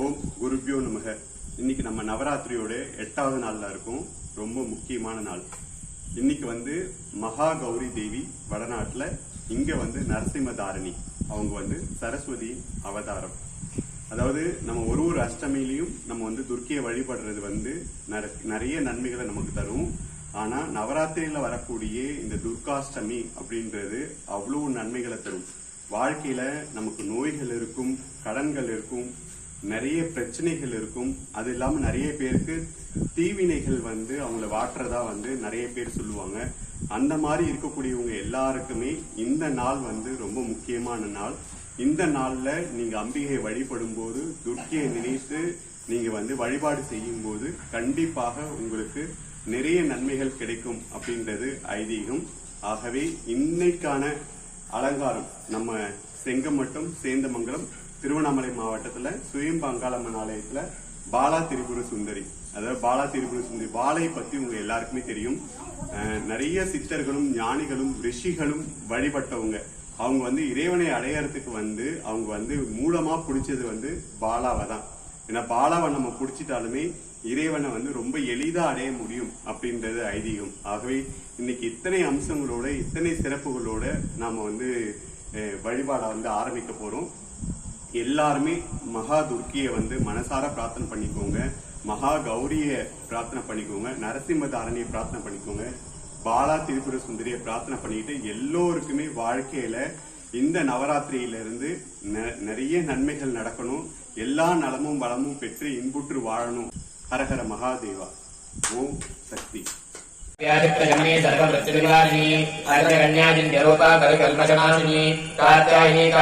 ஓம் குருபியோ நமக. இன்னைக்கு நம்ம நவராத்திரியோட 8வது நாள்ல இருக்கும். ரொம்ப முக்கியமான நாள். இன்னைக்கு மகா கௌரி தேவி வடநாட்டுல, இங்க நரசிம்மதாரணி. அவங்க சரஸ்வதி அவதாரம். அதாவது நம்ம ஒரு அஷ்டமியிலையும் நம்ம துர்க்கையை வழிபடுறது நிறைய நன்மைகளை நமக்கு தரும். ஆனா நவராத்திரியில வரக்கூடிய இந்த துர்காஷ்டமி அப்படின்றது அவ்வளவு நன்மைகளை தரும். வாழ்க்கையில நமக்கு நோய்கள் இருக்கும், கடன்கள் இருக்கும், நிறைய பிரச்சனைகள் இருக்கும். அது இல்லாம நிறைய பேருக்கு தீவினைகள் அவங்கள வாட்டுறதா நிறைய பேர் சொல்லுவாங்க. அந்த மாதிரி இருக்கக்கூடியவங்க எல்லாருக்குமே இந்த நாள் ரொம்ப முக்கியமான நாள். இந்த நாள்ல நீங்க அம்பிகையை வழிபடும் போது, துர்க்கையை நினைத்து நீங்க வழிபாடு செய்யும் போது கண்டிப்பாக உங்களுக்கு நிறைய நன்மைகள் கிடைக்கும் அப்படின்றது ஐதீகம். ஆகவே இன்னைக்கான அலங்காரம் நம்ம செங்கமட்டம், சேந்தமங்கலம், திருவண்ணாமலை மாவட்டத்துல சுயம்பு அங்காளம்மன் ஆலயத்துல பாலா திரிபுர சுந்தரி, அதாவது பாலா திரிபுர சுந்தரி பாலை பத்தி உங்க எல்லாருக்குமே தெரியும். நிறைய சித்தர்களும் ஞானிகளும் ரிஷிகளும் வழிபட்டவங்க. அவங்க இறைவனை அடையறதுக்கு அவங்க மூலமா பிடிச்சது பாலாவை தான். ஏன்னா பாலாவை நம்ம பிடிச்சிட்டாலுமே இறைவனை ரொம்ப எளிதா அடைய முடியும் அப்படின்றது ஐதீகம். ஆகவே இன்னைக்கு இத்தனை அம்சங்களோட, இத்தனை சிறப்புகளோட நாம வழிபாட ஆரம்பிக்க போறோம். எல்லாருமே மகா துர்க்கிய மனசார பிரார்த்தனை பண்ணிக்கோங்க. மகா கௌரிய பிரார்த்தனை பண்ணிக்கோங்க. நரசிம்மதாரணியை பிரார்த்தனை பண்ணிக்கோங்க. பாலா திரிபுர சுந்தரிய பிரார்த்தனை பண்ணிட்டு எல்லோருக்குமே வாழ்க்கையில இந்த நவராத்திரியிலிருந்து நிறைய நன்மைகள் நடக்கணும். எல்லா நலமும் வளமும் பெற்று இன்புற்று வாழணும். ஹரஹர மகாதேவா. ஓம் சக்தி. கார்த்தியாயினி